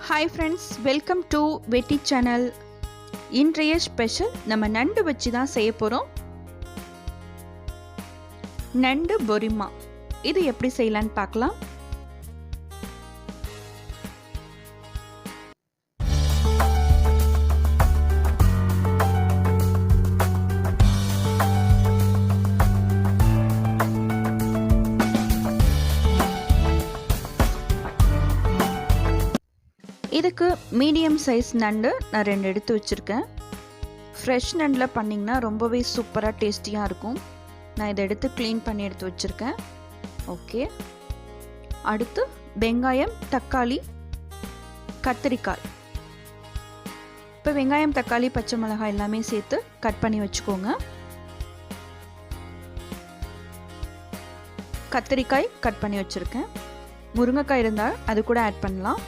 Hi friends, welcome to வெட்டி channel. இன்றைய special நம்ம நண்டு வச்சு தான் செய்ய போகிறோம். நண்டு பொரிமா. இது எப்படி செய்யலான்னு பார்க்கலாம். இதுக்கு மீடியம் சைஸ் நண்டு நான் 2 எடுத்து வச்சுருக்கேன். ஃப்ரெஷ் நண்டில் பண்ணிங்கன்னா ரொம்பவே சூப்பராக டேஸ்டியாக இருக்கும். நான் இதை எடுத்து க்ளீன் பண்ணி எடுத்து வச்சுருக்கேன். ஓகே, அடுத்து வெங்காயம், தக்காளி, கத்திரிக்காய். இப்போ வெங்காயம், தக்காளி, பச்சை மிளகாய் எல்லாமே சேர்த்து கட் பண்ணி வச்சுக்கோங்க. கத்திரிக்காய் கட் பண்ணி வச்சுருக்கேன். முருங்கைக்காய் இருந்தால் அது கூட ஆட் பண்ணலாம்.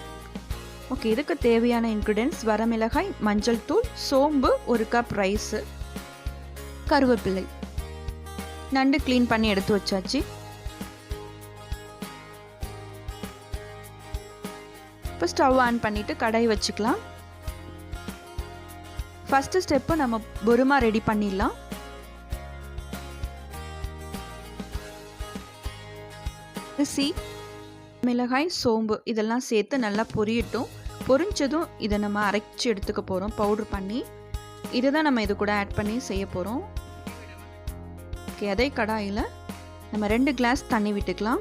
ஓகே, இதுக்கு தேவையான இன்க்ரீடியன்ட்ஸ்: வரமிளகாய், மஞ்சள் தூள், சோம்பு, 1 கப் ரைஸு, கருவேப்பிலை. நண்டு க்ளீன் பண்ணி எடுத்து வச்சாச்சு. இப்போ ஸ்டவ் ஆன் பண்ணிவிட்டு கடாய் வச்சுக்கலாம். ஃபஸ்ட்டு ஸ்டெப்பு நம்ம பொரிமா ரெடி பண்ணிடலாம். அரிசி, மிளகாய், சோம்பு இதெல்லாம் சேர்த்து நல்லா பொரியட்டும். பொரிஞ்சதும் இதை நம்ம அரைச்சி எடுத்துக்க போகிறோம், பவுடர் பண்ணி. இதை தான் நம்ம இது கூட ஆட் பண்ணி செய்ய போகிறோம். ஓகே, அதே கடாயில் நம்ம 2 கிளாஸ் தண்ணி விட்டுக்கலாம்.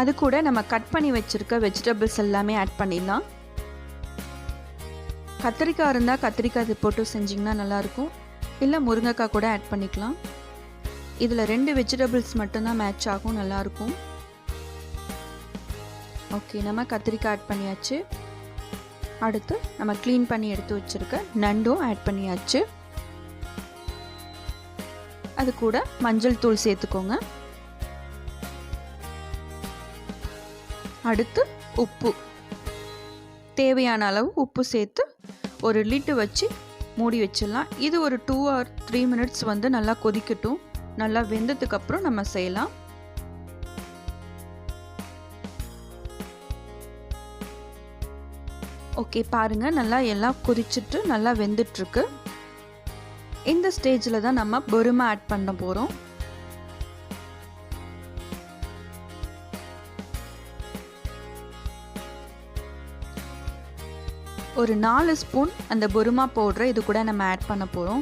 அது கூட நம்ம கட் பண்ணி வச்சுருக்க வெஜிடபிள்ஸ் எல்லாமே ஆட் பண்ணிடலாம். கத்திரிக்காய் இருந்தால் கத்திரிக்காய் போட்டு செஞ்சிங்கன்னா நல்லாயிருக்கும். இல்லை முருங்கைக்காய் கூட ஆட் பண்ணிக்கலாம். இதில் 2 வெஜிடபிள்ஸ் மட்டும்தான் மேட்ச் ஆகும், நல்லாயிருக்கும். ஓகே, நம்ம கத்திரிக்காய் ஆட் பண்ணியாச்சு. அடுத்து நம்ம க்ளீன் பண்ணி எடுத்து வச்சுருக்க நண்டும் ஆட் பண்ணியாச்சு. அது கூட மஞ்சள் தூள் சேர்த்துக்கோங்க. அடுத்து உப்பு, தேவையான அளவு உப்பு சேர்த்து ஒரு லிட்டு வச்சு மூடி வச்சிடலாம். இது ஒரு 2 or 3 மினிட்ஸ் நல்லா கொதிக்கட்டும். நல்லா வெந்ததுக்கப்புறம் நம்ம செய்யலாம். ஓகே, பாருங்கள், நல்லா எல்லாம் கொதிச்சுட்டு நல்லா வெந்துட்டுருக்கு. இந்த ஸ்டேஜில் தான் நம்ம பொரிமா ஆட் பண்ண போகிறோம். ஒரு 4 ஸ்பூன் அந்த பொரிமா பவுடரை இது கூட நம்ம ஆட் பண்ண போகிறோம்.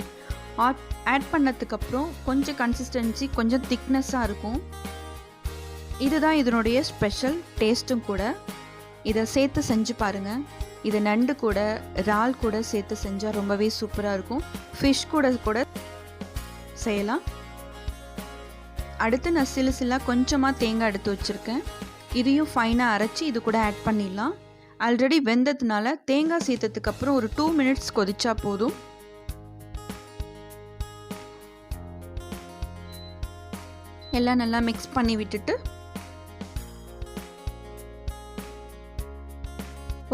ஆட் பண்ணதுக்கப்புறம் கொஞ்சம் கன்சிஸ்டன்சி கொஞ்சம் திக்னஸாக இருக்கும். இதுதான் இதனுடைய ஸ்பெஷல் டேஸ்ட்டும் கூட. இதை சேர்த்து செஞ்சு பாருங்கள். இதை நண்டு கூட இறால் கூட சேர்த்து செஞ்சால் ரொம்பவே சூப்பராக இருக்கும். ஃபிஷ் கூட செய்யலாம். அடுத்து நான் சில்லாக கொஞ்சமாக தேங்காய் எடுத்து வச்சுருக்கேன். இதையும் ஃபைனாக அரைச்சி இது கூட ஆட் பண்ணிடலாம். ஆல்ரெடி வெந்ததுனால தேங்காய் சேர்த்ததுக்கு அப்புறம் ஒரு 2 மினிட்ஸ் கொதிச்சா போதும். எல்லாம் நல்லா மிக்ஸ் பண்ணி விட்டுட்டு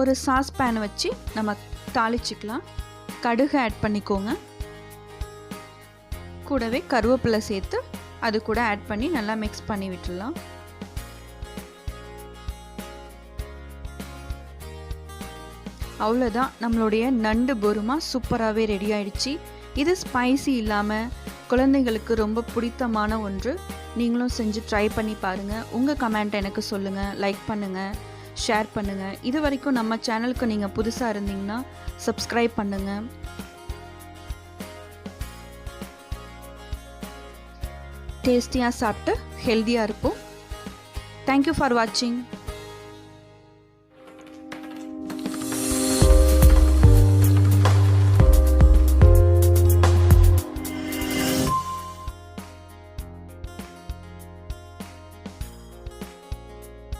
ஒரு சாஸ் பேன் வச்சு நம்ம தாளிச்சிக்கலாம். கடுகு ஆட் பண்ணிக்கோங்க. கூடவே கருவேப்பிலை சேர்த்து அது கூட ஆட் பண்ணி நல்லா மிக்ஸ் பண்ணி விட்டுடலாம். அவ்வளோதான், நம்மளுடைய நண்டு பொரிமா சூப்பராகவே ரெடி ஆயிடுச்சு. இது ஸ்பைசி இல்லாமல் குழந்தைங்களுக்கு ரொம்ப பிடித்தமான ஒன்று. நீங்களும் செஞ்சு ட்ரை பண்ணி பாருங்கள். உங்கள் கமெண்ட்டை எனக்கு சொல்லுங்கள், லைக் பண்ணுங்கள், ஷேர் பண்ணுங்கள். இது வரைக்கும் நம்ம சேனலுக்கு நீங்கள் புதுசாக இருந்தீங்கன்னா சப்ஸ்கிரைப் பண்ணுங்கள். டேஸ்டியாக சாப்பிட்டு ஹெல்த்தியாக இருப்போம். தேங்க்யூ ஃபார் வாட்சிங்.